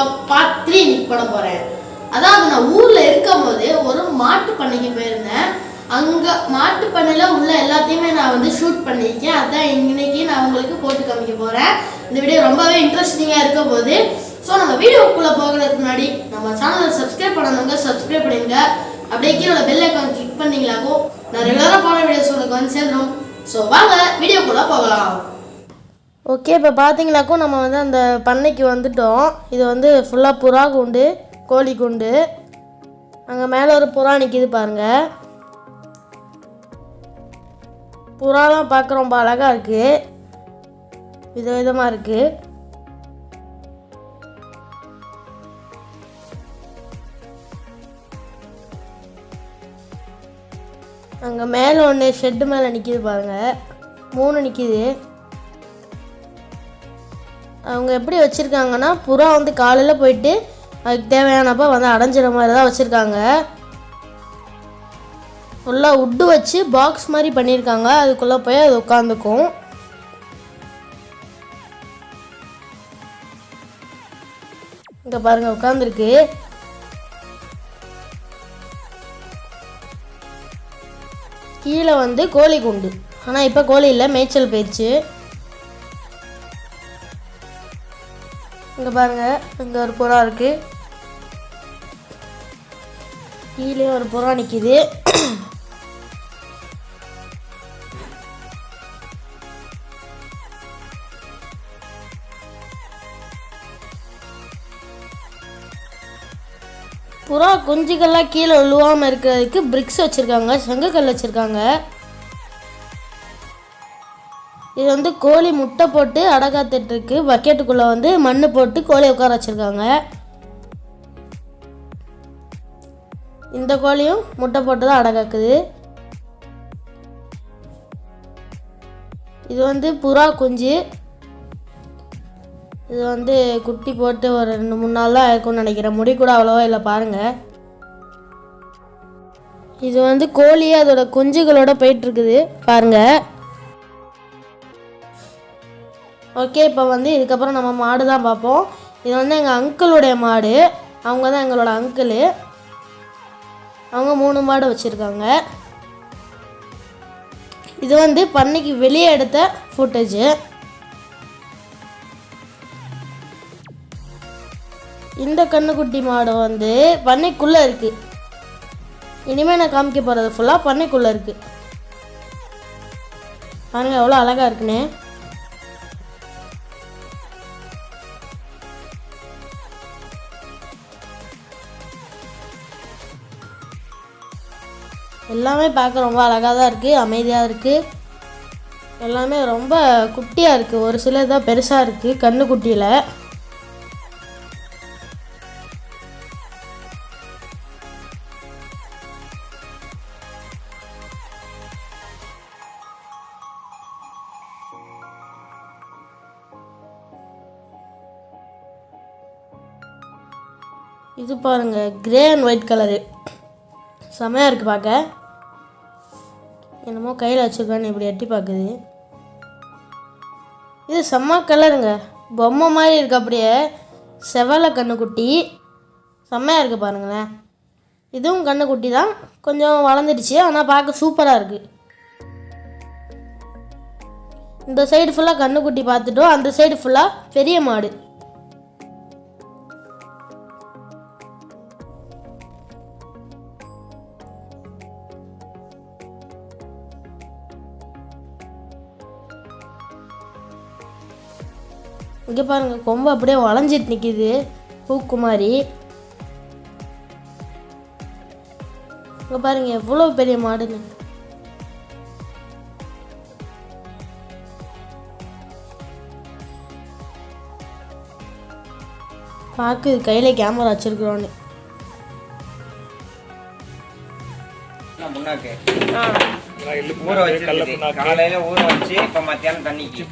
vlog part 3 இன்னைக்கு போட போறேன். அதாவது நான் ஊர்ல இருக்கும்போது ஒரு மாட்டு பண்ணைக்கு போயிருந்தேன். அங்க மாட்டு பண்ணையில உள்ள எல்லாத்தையுமே நான் வந்து ஷூட் பண்ணிருக்கேன். அதான் இன்னைக்கு நான் உங்களுக்கு போட்டு காமிக்க போறேன். இந்த வீடியோ ரொம்பவே இன்ட்ரெஸ்டிங்கா இருக்க போகுது. ஸோ நம்ம வீடியோக்குள்ள போகிறதுக்கு முன்னாடி நம்ம சேனலை சப்ஸ்கிரைப் பண்ணாதவங்க சப்ஸ்கிரைப் பண்ணிடுங்க. அப்படியே கீழே பெல் ஐக்கான் கிளிக் பண்ணீங்களாக்கோ நான் ரெகுலராக போன வீடியோஸ் உங்களுக்கு வந்து சேர்ந்துடும். ஸோ வாங்க வீடியோக்குள்ள போகலாம். ஓகே, இப்போ பார்த்தீங்களாக்கோ நம்ம வந்து அந்த பண்ணைக்கு வந்துட்டோம். இது வந்து ஃபுல்லாக புறா கூண்டு, கோழி கூண்டு. அங்கே மேலே ஒரு புறா நிற்கிது பாருங்கள். புறாலாம் பார்க்க ரொம்ப அழகாக இருக்குது, விதவிதமாக இருக்குது. அங்கே மேலே ஒன்று ஷெட்டு மேலே நிற்கிது பாருங்கள், 3 நிற்கிது. அவங்க எப்படி வச்சுருக்காங்கன்னா புறா வந்து காலையில் போயிட்டு அதுக்கு தேவையானப்போ வந்து அடைஞ்சிற மாதிரி தான் வச்சுருக்காங்க. ஃபுல்லாக உட்டு வச்சு பாக்ஸ் மாதிரி பண்ணியிருக்காங்க. அதுக்குள்ளே போய் அது உட்காந்துக்கும். இங்கே பாருங்கள் உட்காந்துருக்கு. கீழே வந்து கோழி குண்டு. ஆனால் இப்போ கோழி இல்லை, மேய்ச்சல் போயிடுச்சு. இங்கே பாருங்கள், இங்கே ஒரு புறா இருக்குது, கீழே ஒரு புறா நிற்கிது. புறா குஞ்சுகள்லாம் கீழே விழுவாமல் இருக்கிறதுக்கு பிரிக்ஸ் வச்சுருக்காங்க, செங்கக்கல் வச்சுருக்காங்க. இது வந்து கோழி முட்டை போட்டு அடை காத்துட்ருக்கு. பக்கெட்டுக்குள்ளே வந்து மண் போட்டு கோழி உட்கார வச்சுருக்காங்க. இந்த கோழியும் முட்டை போட்டு தான் அடை காக்குது. இது வந்து புறா குஞ்சு. இது வந்து குட்டி போட்டு ஒரு 2-3 நாள் தான் இருக்கும்னு நினைக்கிறேன். முடி கூட அவ்வளோவா இல்லை பாருங்கள். இது வந்து கோழியே அதோட குஞ்சுகளோட போயிட்டுருக்குது பாருங்கள். ஓகே, இப்போ வந்து இதுக்கப்புறம் நம்ம மாடு தான் பார்ப்போம். இது வந்து எங்கள் அங்கிளுடைய மாடு. அவங்க தான் எங்களோட அங்கிள். அவங்க 3 மாடு வச்சுருக்காங்க. இது வந்து பண்ணைக்கு வெளியே எடுத்த ஃபுட்டேஜு. இந்த கண்ணுக்குட்டி மாடு வந்து பண்ணைக்குள்ளே இருக்குது. இனிமேல் நான் காமிக்க போகிறது ஃபுல்லாக பண்ணைக்குள்ளே இருக்குது. பாருங்கள் எவ்வளோ அழகாக இருக்குன்னு. எல்லாமே பார்க்க ரொம்ப அழகாக தான் இருக்குது, அமைதியாக இருக்குது. எல்லாமே ரொம்ப குட்டியாக இருக்குது. ஒரு சிலது தான் பெருசாக இருக்குது கண்ணுக்குட்டியில். இது பாருங்கள், கிரே அண்ட் ஒயிட் கலரு, செமையாக இருக்குது பார்க்க. என்னமோ கையில் வச்சுருக்கான்னு இப்படி எட்டி பார்க்குது. இது செம்ம கலருங்க, பொம்மை மாதிரி இருக்குது. அப்படியே செவலை கண்ணுக்குட்டி, செம்மையாக இருக்குது பாருங்களேன். இதுவும் கண்ணுக்குட்டி தான், கொஞ்சம் வளர்ந்துடுச்சு. ஆனால் பார்க்க சூப்பராக இருக்குது. இந்த சைடு ஃபுல்லாக கண்ணுக்குட்டி பார்த்துட்டோம். அந்த சைடு ஃபுல்லாக பெரிய மாடு. இங்கே பாருங்கள், கொம்பு அப்படியே வளைஞ்சிட்டு நிற்கிது, பூக்கு மாதிரி. இங்கே பாருங்கள் எவ்வளோ பெரிய மாடுன்னு. பார்க்குது கையில் கேமரா வச்சுருக்குறோன்னு. ஊற வச்சு காலையில ஊற வச்சு இப்போ மத்தியானம் தண்ணிக்கு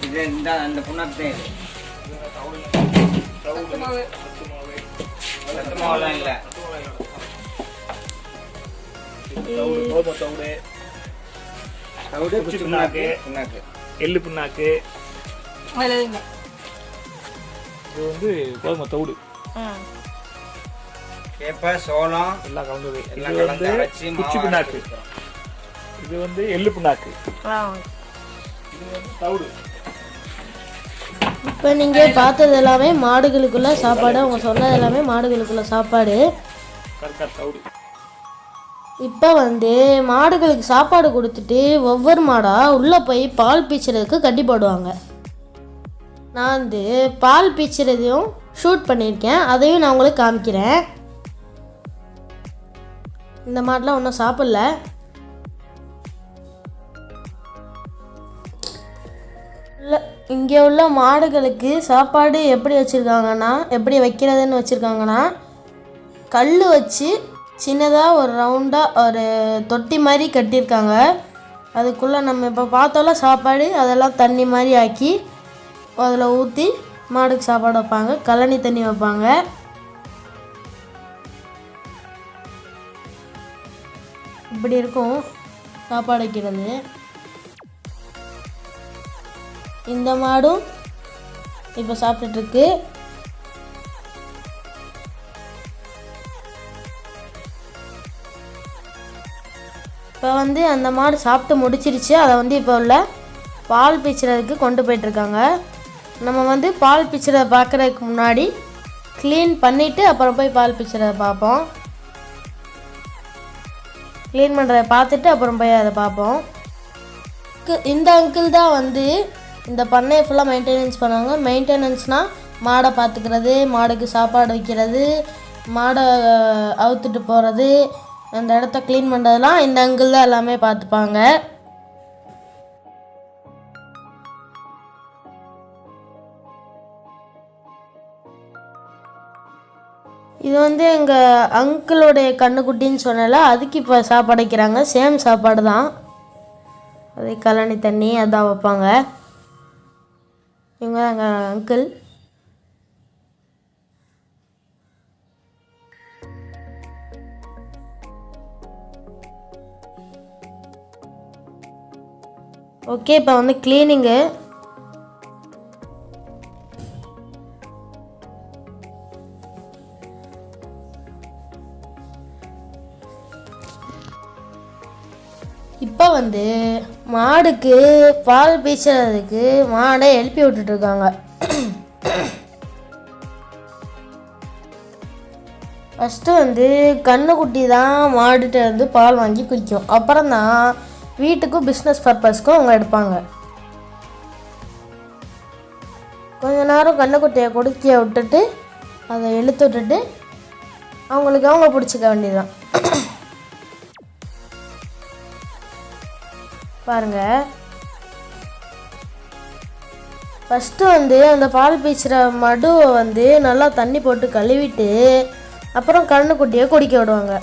இது இந்த அந்த புண்ணாக்கு சத்துமாவெல்லாம் இல்லை. எள்ளு புண்ணாக்கு இது வந்து கோதுமை தவிடு, கேப்பை, சோளம் எல்லாம் கலந்தது. எல்லாம் இது கலந்து வந்து அரைச்சி குச்சி மாவு பிண்ணாக்கு, அரைச்சி இது வந்து எள்ளு பிண்ணாக்கு, இது வந்து தவிடு. இப்போ நீங்கள் பார்த்தது எல்லாமே மாடுகளுக்குள்ள சாப்பாடு, அவங்க சொன்னது எல்லாமே மாடுகளுக்குள்ள சாப்பாடு. கற்கார் தவிடு. இப்போ வந்து மாடுகளுக்கு சாப்பாடு கொடுத்துட்டு ஒவ்வொரு மாடாக உள்ளே போய் பால் பீச்சுறதுக்கு கட்டி போடுவாங்க. நான் வந்து பால் பீச்சுறதையும் ஷூட் பண்ணியிருக்கேன், அதையும் நான் உங்களுக்கு காமிக்கிறேன். இந்த மாடெலாம் ஒன்றும் சாப்பிடல. இங்கே உள்ள மாடுகளுக்கு சாப்பாடு எப்படி வச்சுருக்காங்கன்னா, எப்படி வைக்கிறதுன்னு வச்சுருக்காங்கன்னா, கல் வச்சு சின்னதாக ஒரு ரவுண்டாக ஒரு தொட்டி மாதிரி கட்டியிருக்காங்க. அதுக்குள்ளே நம்ம இப்போ பார்த்தோம்ல சாப்பாடு, அதெல்லாம் தண்ணி மாதிரி ஆக்கி அதில் ஊற்றி மாடுக்கு சாப்பாடு வைப்பாங்க. கழனி தண்ணி வைப்பாங்க. இப்படி இருக்கும் சாப்பாடு வைக்கிறது. இந்த மாடும் இப்போ சாப்பிட்டுட்ருக்கு. இப்போ வந்து அந்த மாடு சாப்பிட்டு முடிச்சிருச்சு. அதை வந்து இப்போ உள்ள பால் பீச்சுறதுக்கு கொண்டு போயிட்டுருக்காங்க. நம்ம வந்து பால் பீச்சுறதை பார்க்குறதுக்கு முன்னாடி க்ளீன் பண்ணிவிட்டு அப்புறம் போய் பால் பீச்சுறதை பார்ப்போம். க்ளீன் பண்ணுறதை பார்த்துட்டு அப்புறம் போய் அதை பார்ப்போம். இந்த அங்கிள் தான் வந்து இந்த பண்ணையை ஃபுல்லாக மெயின்டெனன்ஸ் பண்ணுவாங்க. மெயின்டெனன்ஸ்னால் மாடை பார்த்துக்கிறது, மாடுக்கு சாப்பாடு வைக்கிறது, மாடை அவுத்துட்டு போகிறது, அந்த இடத்த க்ளீன் பண்ணுறதுலாம் இந்த அங்கிள் தான் எல்லாமே பார்த்துப்பாங்க. இது வந்து எங்கள் அங்கிளுடைய கண்ணுக்குட்டின்னு சொன்னல, அதுக்கு இப்போ சாப்பாடு வைக்கிறாங்க. சேம் சாப்பாடு தான், அதே கழனி தண்ணி அதான் வைப்பாங்க. இவங்க தான் எங்கள் அங்கிள். ஓகே, இப்போ வந்து க்ளீனிங்கு. இப்போ வந்து மாடுக்கு பால் பீச்சுறதுக்கு மாடை எழுப்பி விட்டுட்ருக்காங்க. ஃபஸ்ட்டு வந்து கண்ணுக்குட்டி தான் மாடுகிட்ட இருந்து பால் வாங்கி குடிக்கும். அப்புறம் தான் வீட்டுக்கும் பிஸ்னஸ் பர்பஸ்க்கும் அவங்க எடுப்பாங்க. கொஞ்ச நேரம் கண்ணுக்குட்டியை குடிக்க விட்டுட்டு அதை இழுத்து விட்டுட்டு அவங்களுக்கு அவங்க பிடிச்சிக்க வேண்டியதுதான். பாருங்கள், ஃபஸ்ட்டு வந்து அந்த பால் பீச்சுற மடுவை வந்து நல்லா தண்ணி போட்டு கழுவிட்டு அப்புறம் கண்ணுக்குட்டியை குடிக்க விடுவாங்க.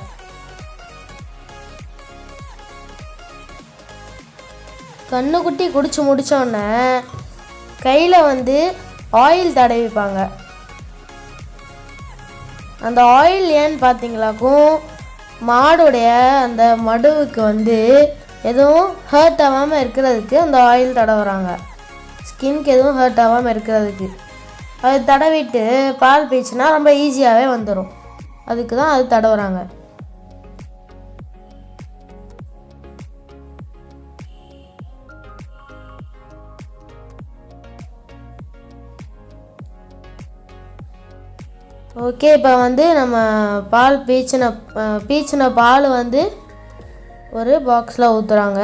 கண்ணுக்குட்டி குடிச்சு முடித்தோடனே கையில் வந்து ஆயில் தடவிப்பாங்க. அந்த ஆயில் ஏன்னு பார்த்தீங்களாக்கும், மாடுடைய அந்த மடுவுக்கு வந்து எதுவும் ஹர்ட் ஆகாமல் இருக்கிறதுக்கு அந்த ஆயில் தடவுறாங்க. ஸ்கின்க்கு எதுவும் ஹர்ட் ஆகாமல் இருக்கிறதுக்கு அது தடவிட்டு பால் பீச்சுனா ரொம்ப ஈஸியாகவே வந்துடும். அதுக்கு தான் அது தடவுறாங்க. ஓகே, இப்போ வந்து நம்ம பால் பீச்சின பால் வந்து ஒரு பாக்ஸில் ஊற்றுறாங்க.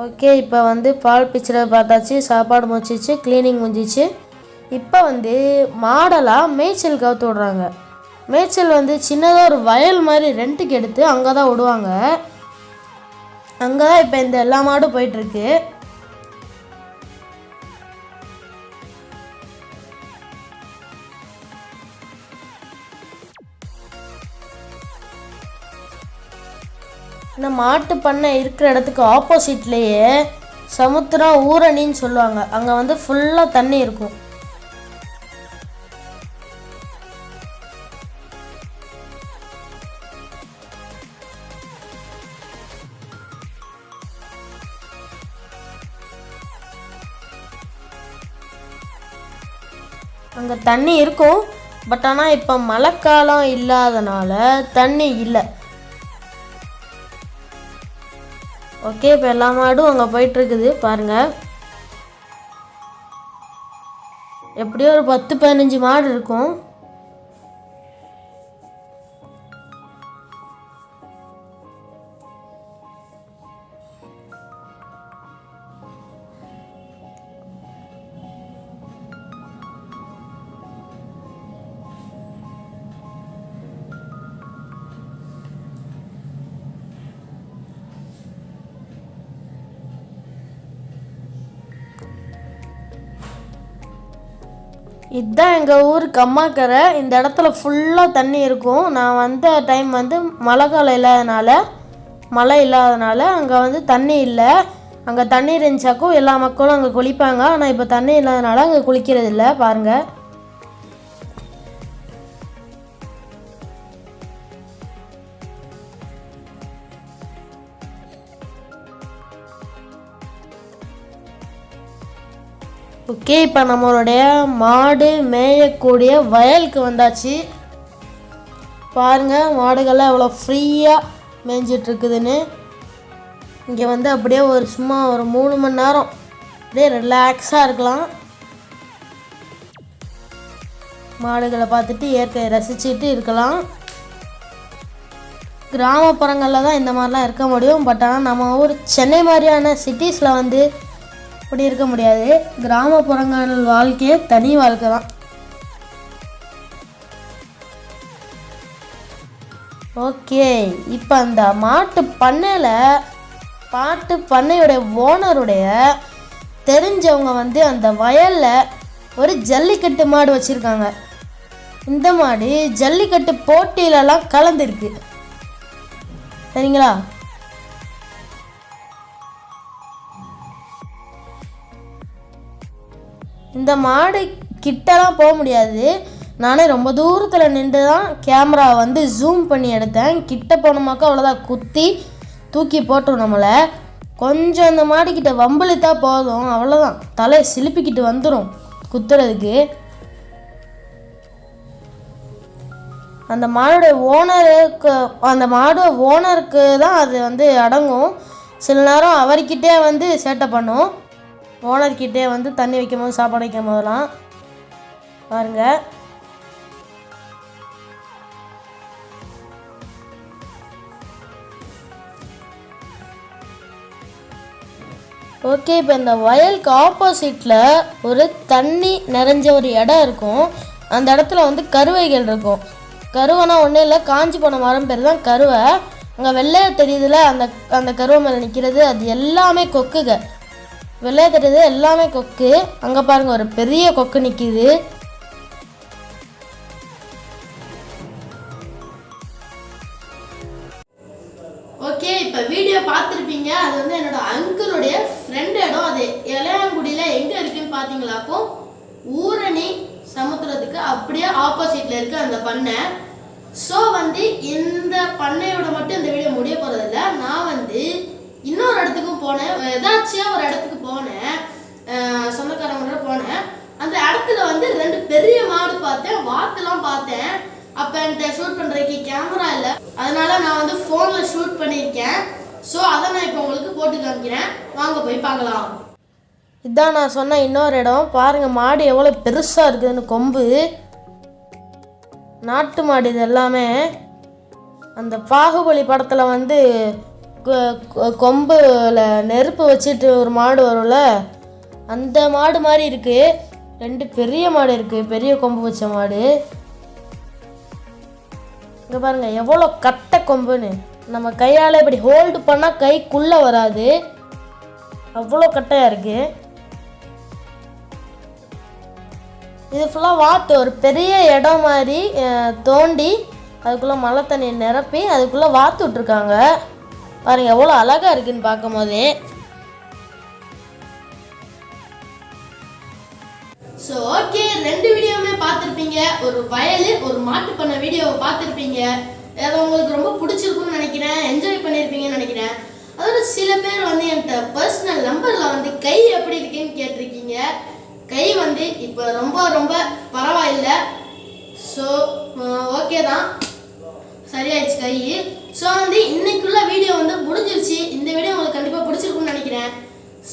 ஓகே, இப்போ வந்து பால் பீச்சுற பார்த்தாச்சு, சாப்பாடு முடிச்சிச்சு, க்ளீனிங் முடிஞ்சிச்சு. இப்போ வந்து மாடெல்லாம் மேய்ச்சல் கவுத்து விடுறாங்க. மேய்ச்சல் வந்து சின்னதாக ஒரு வயல் மாதிரி ரெண்ட்டுக்கு எடுத்து அங்கே தான் விடுவாங்க. அங்கே தான் இப்போ இந்த எல்லா மாடும் போயிட்டுருக்கு. இந்த மாட்டு பண்ணை இருக்கிற இடத்துக்கு ஆப்போசிட்லேயே சமுத்திரம் ஊரணின்னு சொல்லுவாங்க. அங்கே வந்து ஃபுல்லாக தண்ணி இருக்கும். அங்கே தண்ணி இருக்கும். பட் ஆனால் இப்போ மழைக்காலம் இல்லாதனால தண்ணி இல்லை. ஓகே, இப்போ எல்லா மாடும் அங்கே போயிட்டுருக்குது பாருங்கள். எப்படியும் ஒரு 10-15 மாடு இருக்கும். இதுதான் எங்கள் ஊர் கம்மாக்கரை. இந்த இடத்துல ஃபுல்லாக தண்ணி இருக்கும். நான் வந்த டைம் வந்து மழை காலம் இல்லாதனால, மழை இல்லாதனால அங்கே வந்து தண்ணி இல்லை. அங்கே தண்ணி இருந்துச்சாக்கும் எல்லா மக்களும் அங்கே குளிப்பாங்க. ஆனால் இப்போ தண்ணி இல்லாதனால அங்கே குளிக்கிறது இல்லை பாருங்கள். ஓகே, இப்போ நம்மளுடைய மாடு மேயக்கூடிய வயலுக்கு வந்தாச்சு. பாருங்கள் மாடுகள்லாம் எவ்வளோ ஃப்ரீயாக மேய்ஞ்சிட்ருக்குதுன்னு. இங்கே வந்து அப்படியே சும்மா ஒரு 3 மணி நேரம் அப்படியே ரிலாக்ஸாக இருக்கலாம். மாடுகளை பார்த்துட்டு இயற்கையை ரசிச்சுட்டு இருக்கலாம். கிராமப்புறங்களில் தான் இந்த மாதிரிலாம் இருக்க முடியும். பட் ஆனால் நம்ம ஊர் சென்னை மாதிரியான சிட்டிஸில் வந்து அப்படி இருக்க முடியாது. கிராமப்புறங்கள் வாழ்க்கையே தனி வாழ்க்கை தான். ஓகே, இப்போ அந்த மாட்டு பண்ணையுடைய ஓனருடைய தெரிஞ்சவங்க வந்து அந்த வயலில் ஒரு ஜல்லிக்கட்டு மாடு வச்சுருக்காங்க. இந்த மாடு ஜல்லிக்கட்டு போட்டியிலலாம் கலந்துருக்கு சரிங்களா. இந்த மாடு கிட்டலாம் போக முடியாது. நானே ரொம்ப தூரத்தில் நின்று தான் கேமரா வந்து ஜூம் பண்ணி எடுத்தேன். கிட்ட போனோமாக்கா அவ்வளோதான், குத்தி தூக்கி போட்டோம் நம்மளை. கொஞ்சம் அந்த மாடுக்கிட்ட வம்பளித்தா போதும், அவ்வளோதான், தலை சிலுப்பிக்கிட்டு வந்துடும் குத்துறதுக்கு. அந்த மாடோட ஓனருக்கு தான் அது வந்து அடங்கும். சில நேரம் அவர்கிட்டே வந்து சேட்டை பண்ணும். ஓனர்கிட்டே வந்து தண்ணி வைக்கும் போது, சாப்பாடு வைக்கும் போதெல்லாம் பாருங்க. ஓகே, இப்போ இந்த வயலுக்கு ஆப்போசிட்டில் ஒரு தண்ணி நிறைஞ்ச ஒரு இடம் இருக்கும். அந்த இடத்துல வந்து கருவைகள் இருக்கும். கருவைனா ஒன்றும் இல்லை, காஞ்சி போன மரம் பேர் தான் கருவை. அங்கே வெள்ளையா தெரியுதுல, அந்த கருவை மேலே நிற்கிறது, அது எல்லாமே கொக்குங்க. வெள்ளையா தெரியுது எல்லாமே கொக்கு. அங்கே பாருங்கள் ஒரு பெரிய கொக்கு நிற்கிது. ஓகே, இப்போ வீடியோ பார்த்துருப்பீங்க. அது வந்து என்னோட அங்கிளுடைய ஃப்ரெண்ட் இடம். அது இளையாங்குடியில் எங்கே இருக்குன்னு பார்த்தீங்களாப்போ ஊரணி சமுத்திரத்துக்கு அப்படியே ஆப்போசிட்டில் இருக்குது அந்த பண்ணை. ஸோ வந்து இந்த பண்ணையோட மட்டும் இந்த வீடியோ முடிய போகிறதில்ல. நான் வந்து இன்னொரு இடத்துக்கும் போனேன், ஏதாச்சும் ஒரு இடத்துக்கு போனேன், சொந்தக்காரங்களோட போனேன். அந்த இடத்துல வந்து 2 பெரிய மாடு பார்த்தேன், வாத்துலாம் பார்த்தேன். அப்போ என்கிட்ட ஷூட் பண்ணுறதுக்கு கேமரா இல்லை, அதனால நான் வந்து ஃபோனில் ஷூட் பண்ணியிருக்கேன். ஸோ அதை நான் இப்போ உங்களுக்கு போட்டு காமிக்கிறேன், வாங்க போய் பார்க்கலாம். இதுதான் நான் சொன்ன இன்னொரு இடம். பாருங்கள் மாடு எவ்வளோ பெருசாக இருக்குதுன்னு. கொம்பு நாட்டு மாடு இது எல்லாமே. அந்த பாகுபலி படத்தில் வந்து கொம்பில் நெருப்பு வச்சுட்டு ஒரு மாடு வரும்ல, அந்த மாடு மாதிரி இருக்குது. 2 பெரிய மாடு இருக்குது, பெரிய கொம்பு வச்ச மாடு. இங்கே பாருங்கள் எவ்வளோ கட்டை கொம்புன்னு. நம்ம கையால் இப்படி ஹோல்டு பண்ணால் கைக்குள்ளே வராது, அவ்வளோ கட்டையாக இருக்குது. இது ஃபுல்லாக வாத்து. ஒரு பெரிய இடம் மாதிரி தோண்டி அதுக்குள்ளே மழை தண்ணியை நிரப்பி அதுக்குள்ளே வாத்து விட்ருக்காங்க. பாருங்கள் எவ்வளோ அழகாக இருக்குன்னு பார்க்கும் போதே. ஸோ ஓகே, 2 வீடியோவுமே பார்த்துருப்பீங்க. ஒரு வயல், ஒரு மாட்டு பண்ண வீடியோவை பார்த்துருப்பீங்க. அதை உங்களுக்கு ரொம்ப பிடிச்சிருக்குன்னு நினைக்கிறேன், என்ஜாய் பண்ணியிருப்பீங்கன்னு நினைக்கிறேன். அதோட சில பேர் வந்து என்கிட்ட பர்சனல் நம்பரில் வந்து கை எப்படி இருக்குன்னு கேட்டிருக்கீங்க. கை வந்து இப்போ ரொம்ப ரொம்ப பரவாயில்லை. ஸோ ஓகே தான், சரியாயிடுச்சு கை. ஸோ வந்து இன்னைக்குள்ள வீடியோ வந்து முடிஞ்சிருச்சு. இந்த வீடியோ உங்களுக்கு கண்டிப்பாக பிடிச்சிருக்குன்னு நினைக்கிறேன்.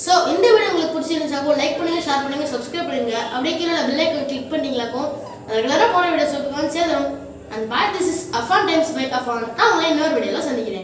ஸோ இந்த வீடியோ உங்களுக்கு பிடிச்சிருந்துச்சாக்கோ லைக் பண்ணுங்க, ஷேர் பண்ணுங்க, சப்ஸ்கிரைப் பண்ணுங்க. அப்படியே கீழே பெல் ஐக்கான் கிளிக் பண்ணிங்களாக்கும் ரெகுலராக போன வீடியோஸ் வந்து சேரும். And bye, this is Afan Times by Afan. நான் உங்களை இன்னொரு வீடியோவில் சந்திக்கிறேன்.